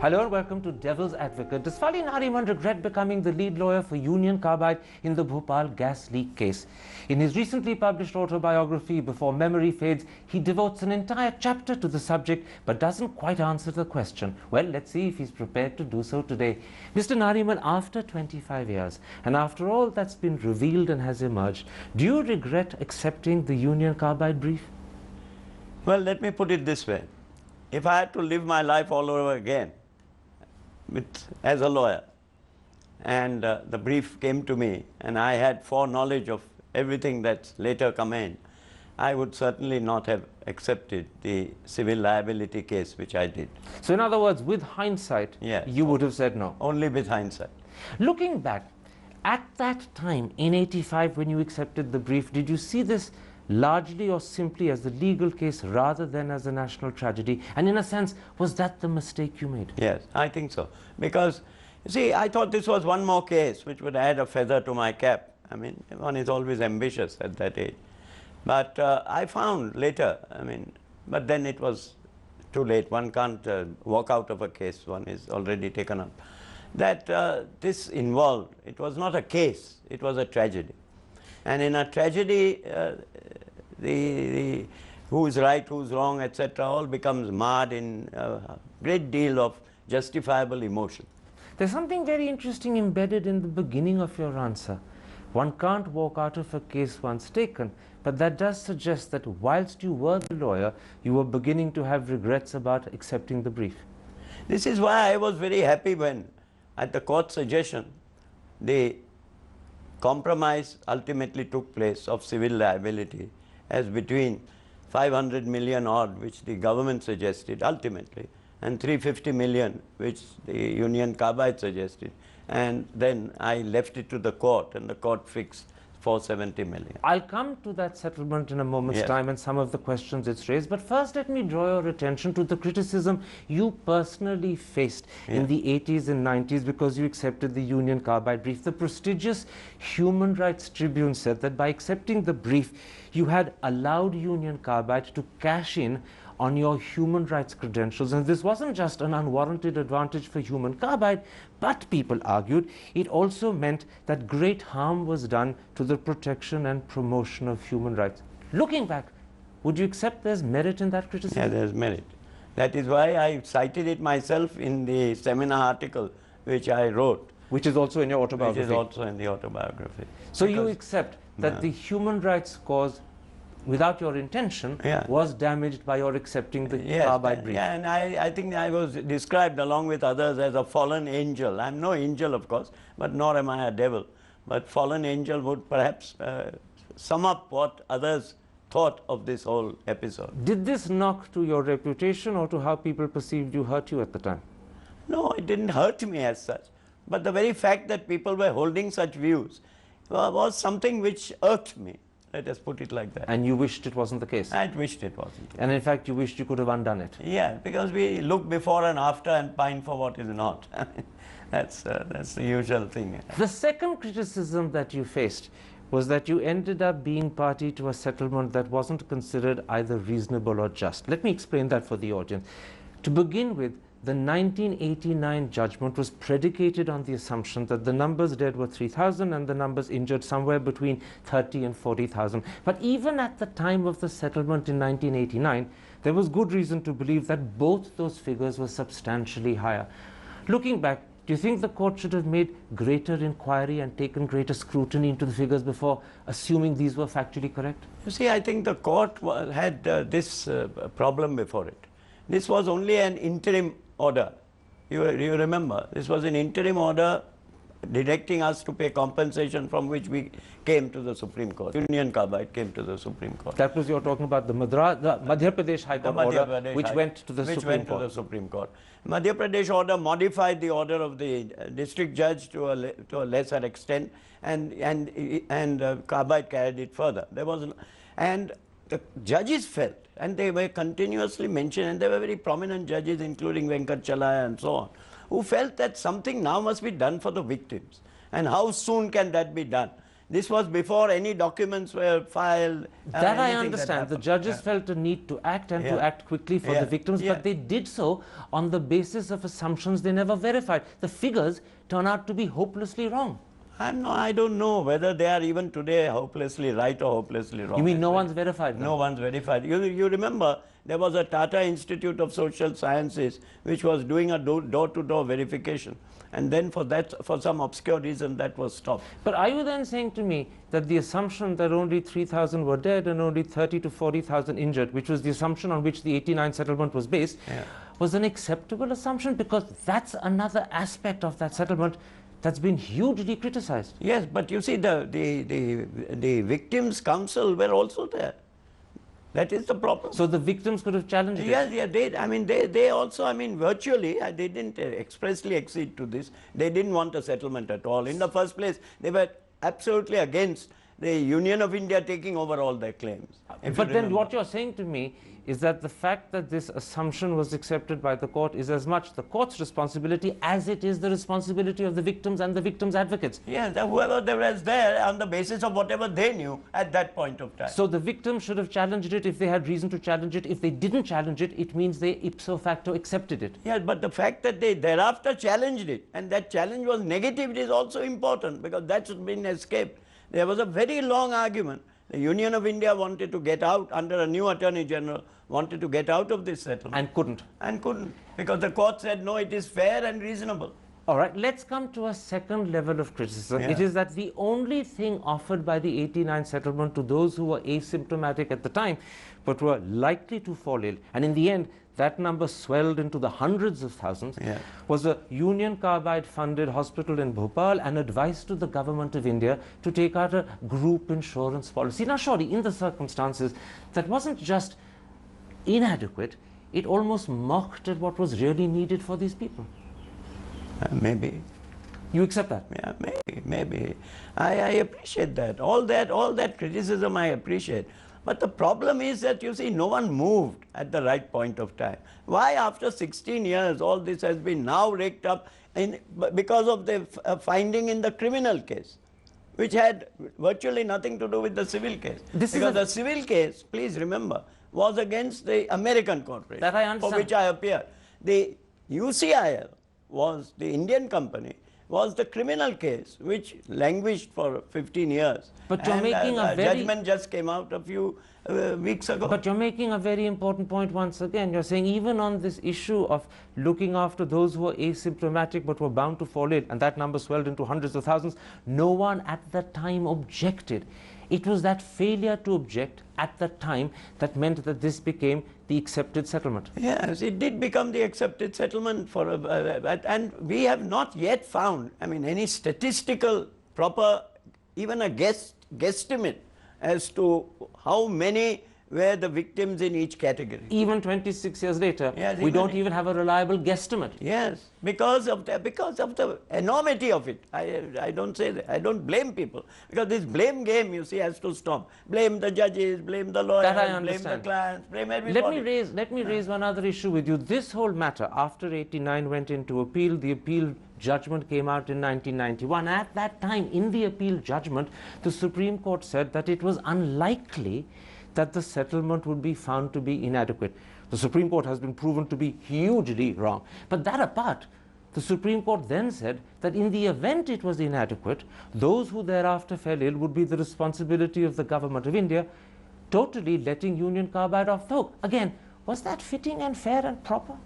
Hello and welcome to Devil's Advocate. Does Fali Nariman regret becoming the lead lawyer for Union Carbide in the Bhopal gas leak case? In his recently published autobiography, Before Memory Fades, he devotes an entire chapter to the subject but doesn't quite answer the question. Well, let's see if he's prepared to do so today. Mr. Nariman, after 25 years, and after all that's been revealed and has emerged, do you regret accepting the Union Carbide brief? Well, let me put it this way. If I had to live my life all over again, as a lawyer, and the brief came to me and I had foreknowledge of everything that's later come in, I would certainly not have accepted the civil liability case which I did. So in other words, with hindsight, yes, you would have said no? Only with hindsight. Looking back, at that time in '85 when you accepted the brief, did you see this largely or simply as a legal case rather than as a national tragedy? And in a sense, was that the mistake you made? Yes, I think so. Because, you see, I thought this was one more case which would add a feather to my cap. I mean, one is always ambitious at that age. But I found later, but then it was too late. One can't walk out of a case, one is already taken up. That this involved, it was not a case, it was a tragedy. And in a tragedy, who is right, who is wrong, etc., all becomes marred in a great deal of justifiable emotion. There's something very interesting embedded in the beginning of your answer. One can't walk out of a case once taken, but that does suggest that whilst you were the lawyer, you were beginning to have regrets about accepting the brief. This is why I was very happy when, at the court's suggestion, the compromise ultimately took place of civil liability as between 500 million odd, which the government suggested ultimately, and 350 million, which the Union Carbide suggested. And then I left it to the court, and the court fixed 470 million. I'll come to that settlement in a moment's time and some of the questions it's raised. But first, let me draw your attention to the criticism you personally faced in the 80s and 90s because you accepted the Union Carbide brief. The prestigious Human Rights Tribune said that by accepting the brief, you had allowed Union Carbide to cash in on your human rights credentials. And this wasn't just an unwarranted advantage for Human Carbide, but people argued it also meant that great harm was done to the protection and promotion of human rights. Looking back, would you accept there's merit in that criticism? Yeah, there's merit. That is why I cited it myself in the seminar article which I wrote. Which is also in your autobiography. Which is also in the autobiography. So you accept that the human rights cause, without your intention, was damaged by your accepting the Carbide brief. Yeah, and I think I was described along with others as a fallen angel. I'm no angel, of course, but nor am I a devil. But fallen angel would perhaps sum up what others thought of this whole episode. Did this knock to your reputation or to how people perceived you hurt you at the time? No, it didn't hurt me as such. But the very fact that people were holding such views was something which irked me. Let us put it like that. And you wished it wasn't the case? I wished it wasn't. And in fact, you wished you could have undone it? Yeah, because we look before and after and pine for what is not. That's the usual thing. The second criticism that you faced was that you ended up being party to a settlement that wasn't considered either reasonable or just. Let me explain that for the audience. To begin with, the 1989 judgment was predicated on the assumption that the numbers dead were 3,000 and the numbers injured somewhere between 30 and 40,000. But even at the time of the settlement in 1989, there was good reason to believe that both those figures were substantially higher. Looking back, do you think the court should have made greater inquiry and taken greater scrutiny into the figures before assuming these were factually correct? You see, I think the court had this problem before it. This was only an interim order. You remember, this was an interim order directing us to pay compensation, from which we came to the Supreme Court. Union Carbide came to the Supreme Court. That was, you're talking about the Madhya Pradesh High Court order, which went to the Supreme Court. Madhya Pradesh order modified the order of the district judge to a lesser extent, and Carbide carried it further. And the judges felt, and they were continuously mentioned, and they were very prominent judges, including Venkat Chalaya and so on, who felt that something now must be done for the victims. And how soon can that be done? This was before any documents were filed. That I anything understand. that The judges felt a need to act and to act quickly for the victims, but they did so on the basis of assumptions they never verified. The figures turn out to be hopelessly wrong. I don't know whether they are even today hopelessly right or hopelessly wrong. You mean no one's verified them? No one's verified. You remember there was a Tata Institute of Social Sciences which was doing a door-to-door verification. And then for some obscure reason, that was stopped. But are you then saying to me that the assumption that only 3,000 were dead and only 30 to 40,000 injured, which was the assumption on which the 89 settlement was based, was an acceptable assumption? Because that's another aspect of that settlement that's been hugely criticized. Yes, but you see, the victims' counsel were also there. That is the problem. So the victims could have challenged it? Yes, they also, virtually, they didn't expressly accede to this. They didn't want a settlement at all. In the first place, they were absolutely against the Union of India taking over all their claims. But then what you're saying to me is that the fact that this assumption was accepted by the court is as much the court's responsibility as it is the responsibility of the victims and the victims' advocates. Yes, whoever was there on the basis of whatever they knew at that point of time. So the victims should have challenged it if they had reason to challenge it. If they didn't challenge it, it means they ipso facto accepted it. Yes, but the fact that they thereafter challenged it and that challenge was negative, it is also important because that's been escaped. There was a very long argument. The Union of India wanted to get out under a new Attorney General, wanted to get out of this settlement. And couldn't. And couldn't. Because the court said, no, it is fair and reasonable. All right, let's come to a second level of criticism. It is that the only thing offered by the 89 settlement to those who were asymptomatic at the time, but were likely to fall ill, and in the end, that number swelled into the hundreds of thousands, was a Union Carbide-funded hospital in Bhopal and advice to the government of India to take out a group insurance policy. Now, surely, in the circumstances, that wasn't just inadequate, it almost mocked at what was really needed for these people. Maybe. You accept that? Yeah, maybe. I appreciate that. All that criticism I appreciate. But the problem is that, you see, no one moved at the right point of time. Why after 16 years all this has been now raked up because of the finding in the criminal case, which had virtually nothing to do with the civil case. Because the civil case, please remember, was against the American corporation that I understand. For which I appeared. The UCIL was the Indian company, was the criminal case which languished for 15 years. But you're making a very... judgment just came out a few weeks ago. But you're making a very important point once again. You're saying even on this issue of looking after those who are asymptomatic but were bound to fall ill, and that number swelled into hundreds of thousands, no one at that time objected. It was that failure to object at that time that meant that this became the accepted settlement. Yes, it did become the accepted settlement for and we have not yet found, any statistical proper, even a guesstimate as to how many were the victims in each category. Even 26 years later, we don't even have a reliable guesstimate. Yes, because of the enormity of it. I don't say that. I don't blame people. Because this blame game, you see, has to stop. Blame the judges, blame the lawyers, blame the clients, blame everybody. Let me raise one other issue with you. This whole matter, after 89 went into appeal, the appeal judgment came out in 1991. At that time, in the appeal judgment, the Supreme Court said that it was unlikely that the settlement would be found to be inadequate. The Supreme Court has been proven to be hugely wrong. But that apart, the Supreme Court then said that in the event it was inadequate, those who thereafter fell ill would be the responsibility of the government of India, totally letting Union Carbide off the hook. Again, was that fitting and fair and proper?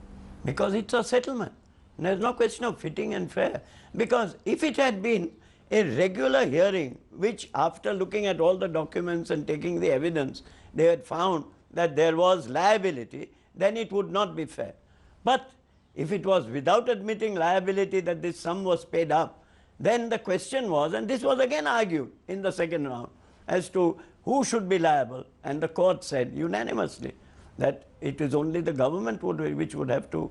Because it's a settlement. There's no question of fitting and fair. Because if it had been a regular hearing, which after looking at all the documents and taking the evidence, they had found that there was liability, then it would not be fair. But if it was without admitting liability that this sum was paid up, then the question was, and this was again argued in the second round, as to who should be liable, and the court said unanimously that it is only the government which would have to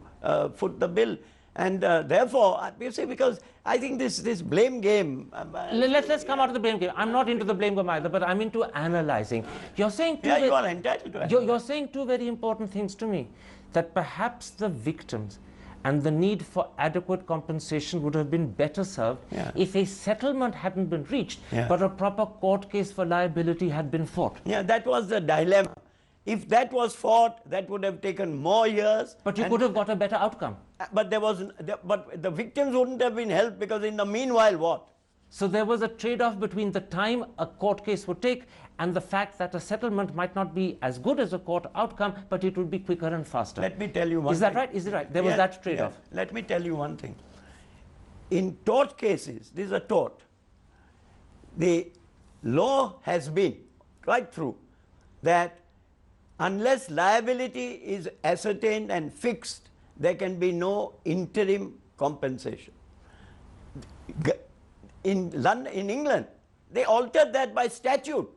foot the bill. And therefore, you see, because I think this blame game... let's come out of the blame game. I'm not into the blame game either, but I'm into analyzing. You're saying you are entitled to you're saying two very important things to me. That perhaps the victims and the need for adequate compensation would have been better served if a settlement hadn't been reached, but a proper court case for liability had been fought. Yeah, that was the dilemma. If that was fought, that would have taken more years. But you could have got a better outcome. But the victims wouldn't have been helped, because in the meanwhile, what? So there was a trade-off between the time a court case would take and the fact that a settlement might not be as good as a court outcome, but it would be quicker and faster. Let me tell you one thing. Is that right? Is it right? There was that trade-off. Let me tell you one thing. In tort cases, this is a tort, the law has been right through that unless liability is ascertained and fixed, there can be no interim compensation. In England, they altered that by statute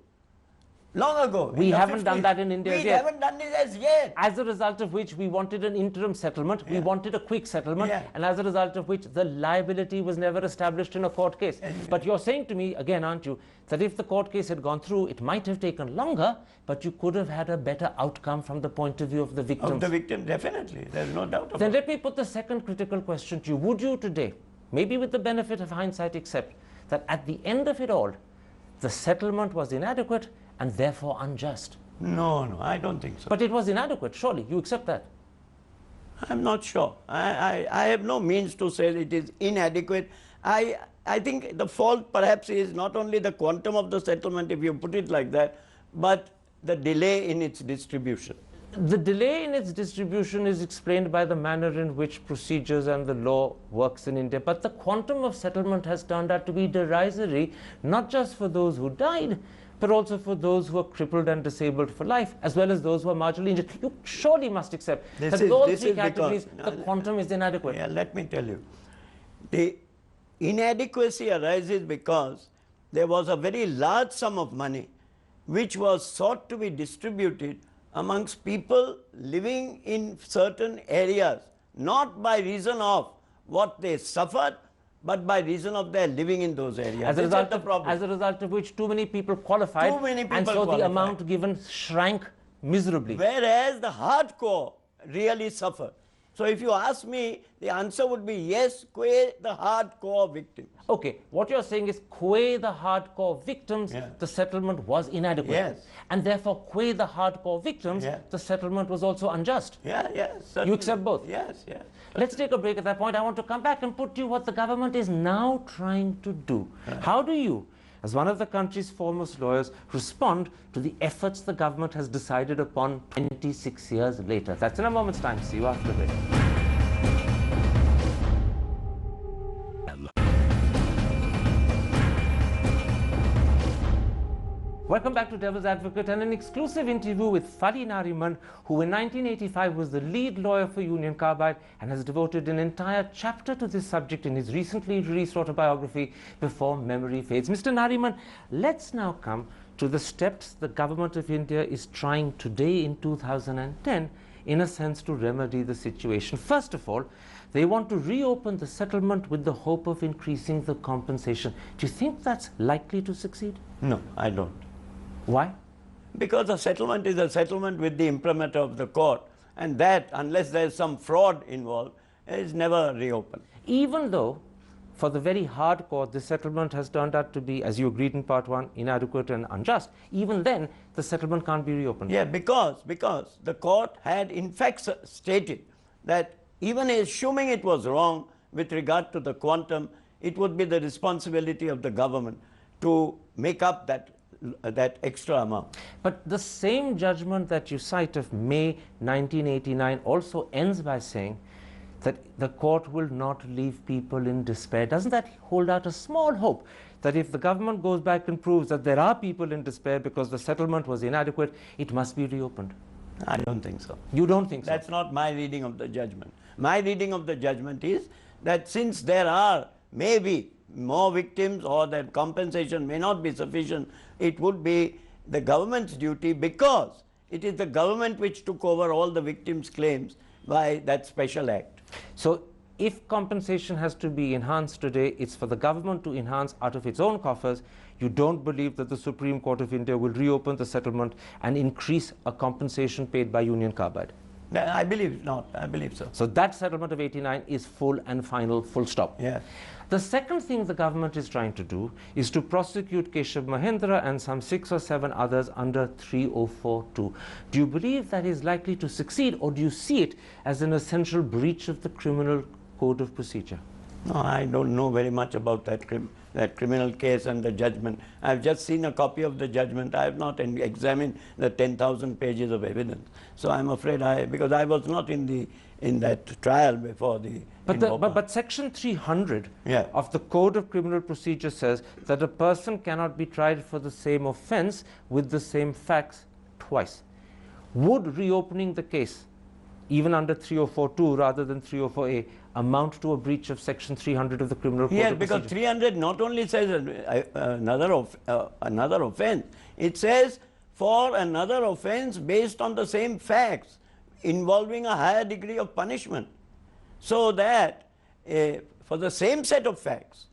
long ago. We haven't done that in India yet. We haven't done it as yet. As a result of which we wanted an interim settlement, we wanted a quick settlement, and as a result of which the liability was never established in a court case. But you're saying to me, again, aren't you, that if the court case had gone through, it might have taken longer, but you could have had a better outcome from the point of view of the victims. Of the victim, definitely. There's no doubt about it. Then let me put the second critical question to you. Would you today, maybe with the benefit of hindsight, accept that at the end of it all, the settlement was inadequate and therefore unjust? No, I don't think so. But it was inadequate, surely. You accept that? I'm not sure. I have no means to say it is inadequate. I think the fault perhaps is not only the quantum of the settlement, if you put it like that, but the delay in its distribution. The delay in its distribution is explained by the manner in which procedures and the law works in India. But the quantum of settlement has turned out to be derisory, not just for those who died, but also for those who are crippled and disabled for life, as well as those who are marginally injured. You surely must accept that those three categories, the quantum is inadequate. Yeah, let me tell you. The inadequacy arises because there was a very large sum of money which was sought to be distributed amongst people living in certain areas, not by reason of what they suffered, but by reason of their living in those areas. As a result of which too many people qualified, and so the amount given shrank miserably. Whereas the hardcore really suffered. So if you ask me, the answer would be yes, qua the hardcore victims. Okay, what you're saying is qua the hardcore victims, the settlement was inadequate. Yes. And therefore, qua the hardcore victims, the settlement was also unjust. Certainly. You accept both? Yes. Let's take a break at that point. I want to come back and put to you what the government is now trying to do. Right. How do you, as one of the country's foremost lawyers, respond to the efforts the government has decided upon 26 years later? That's in a moment's time. See you after the break. Welcome back to Devil's Advocate and an exclusive interview with Fali Nariman, who in 1985 was the lead lawyer for Union Carbide and has devoted an entire chapter to this subject in his recently released autobiography, Before Memory Fades. Mr. Nariman, let's now come to the steps the government of India is trying today in 2010, in a sense, to remedy the situation. First of all, they want to reopen the settlement with the hope of increasing the compensation. Do you think that's likely to succeed? No, I don't. Why? Because a settlement is a settlement with the imprimatur of the court, and that, unless there is some fraud involved, is never reopened. Even though, for the very hardcore, the settlement has turned out to be, as you agreed in part one, inadequate and unjust, even then, the settlement can't be reopened. Yeah, because the court had in fact stated that even assuming it was wrong with regard to the quantum, it would be the responsibility of the government to make up that extra amount. But the same judgment that you cite of May 1989 also ends by saying that the court will not leave people in despair. Doesn't that hold out a small hope that if the government goes back and proves that there are people in despair because the settlement was inadequate, it must be reopened? I don't think so. You don't think so? That's not my reading of the judgment. My reading of the judgment is that since there are maybe more victims or that compensation may not be sufficient, it would be the government's duty, because it is the government which took over all the victims' claims by that special act. So if compensation has to be enhanced today, it's for the government to enhance out of its own coffers. You don't believe that the Supreme Court of India will reopen the settlement and increase a compensation paid by Union Carbide? I believe not. I believe so. So that settlement of 89 is full and final, full stop. Yeah. The second thing the government is trying to do is to prosecute Keshav Mahendra and some 6 or 7 others under 304(2). Do you believe that is likely to succeed, or do you see it as an essential breach of the criminal code of procedure? No, I don't know very much about that criminal case and the judgment. I've just seen a copy of the judgment. I have not examined the 10,000 pages of evidence. So I'm afraid because I was not in that trial before the... But Section 300 of the Code of Criminal Procedure says that a person cannot be tried for the same offence with the same facts twice. Would reopening the case, even under 304(2) rather than 304A, amount to a breach of Section 300 of the Criminal Code of Procedure? Yes, because 300 not only says another offence, it says for another offence based on the same facts involving a higher degree of punishment. So that for the same set of facts,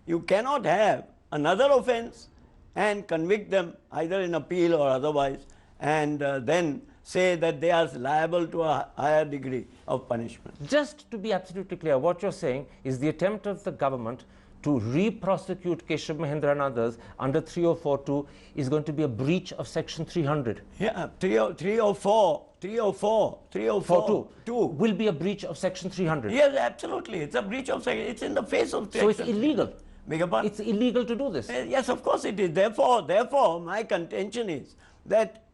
you cannot have another offence and convict them either in appeal or otherwise, and then say that they are liable to a higher degree of punishment. Just to be absolutely clear, what you're saying is the attempt of the government to re-prosecute Keshav Mahendra and others under 304(2) is going to be a breach of Section 300. Yeah, 304(2) will be a breach of Section 300. Yes, absolutely. It's a breach of Section. It's in the face of Section. So it's illegal. Beg your pardon? It's illegal to do this. Yes, of course it is. Therefore, my contention is that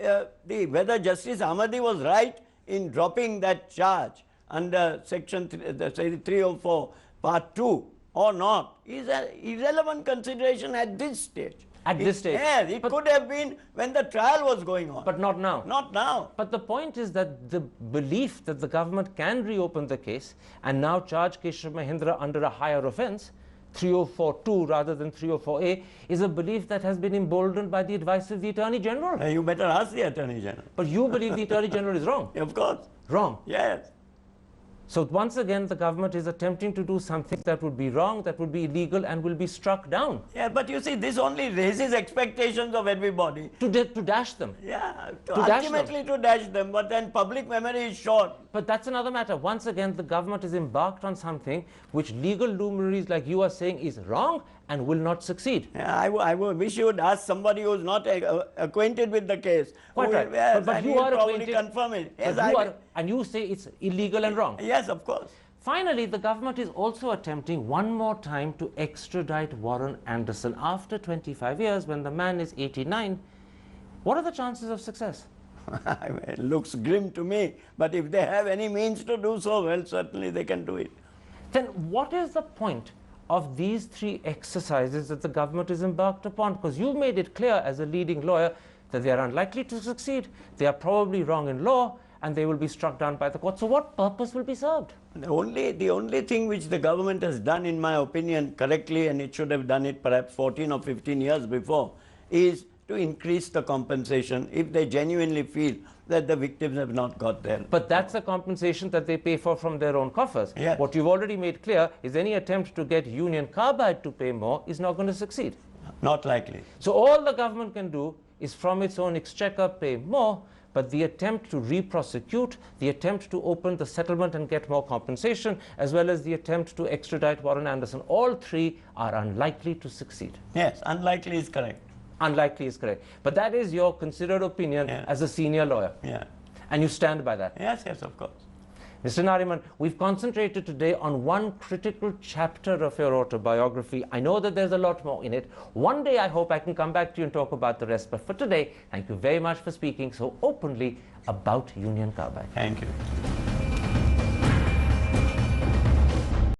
whether Justice Ahmadi was right in dropping that charge under Section 304 Part 2 or not is an irrelevant consideration at this stage. At this stage. Yes, it could have been when the trial was going on. But not now. Not now. But the point is that the belief that the government can reopen the case and now charge Keshav Mahendra under a higher offence, 304(2) rather than 304A, is a belief that has been emboldened by the advice of the Attorney General. You better ask the Attorney General. But you believe the Attorney General is wrong? Of course. Wrong. Yes. So once again, the government is attempting to do something that would be wrong, that would be illegal, and will be struck down. Yeah, but you see, this only raises expectations of everybody. To dash them. Yeah, ultimately to dash them, but then public memory is short. But that's another matter. Once again, the government is embarked on something which legal luminaries like you are saying is wrong and will not succeed. Yeah, I wish you would ask somebody who is not acquainted with the case. Quite right. Yes, but you are probably acquainted. Confirm it. Yes, and you say it's illegal and wrong. Yes, of course. Finally, the government is also attempting one more time to extradite Warren Anderson after 25 years when the man is 89. What are the chances of success? It looks grim to me, but if they have any means to do so, well, certainly they can do it. Then what is the point of these 3 exercises that the government is embarked upon? Because you've made it clear as a leading lawyer that they are unlikely to succeed, they are probably wrong in law, and they will be struck down by the court. So what purpose will be served? The only thing which the government has done, in my opinion, correctly, and it should have done it perhaps 14 or 15 years before, is to increase the compensation if they genuinely feel that the victims have not got there. But that's a compensation that they pay for from their own coffers. Yes. What you've already made clear is any attempt to get Union Carbide to pay more is not going to succeed. Not likely. So all the government can do is from its own exchequer pay more, but the attempt to re-prosecute, the attempt to open the settlement and get more compensation, as well as the attempt to extradite Warren Anderson, all 3 are unlikely to succeed. Yes, unlikely is correct. Unlikely is correct. But that is your considered opinion as a senior lawyer. Yeah. And you stand by that. Yes, yes, of course. Mr. Nariman, we've concentrated today on one critical chapter of your autobiography. I know that there's a lot more in it. One day I hope I can come back to you and talk about the rest. But for today, thank you very much for speaking so openly about Union Carbide. Thank you.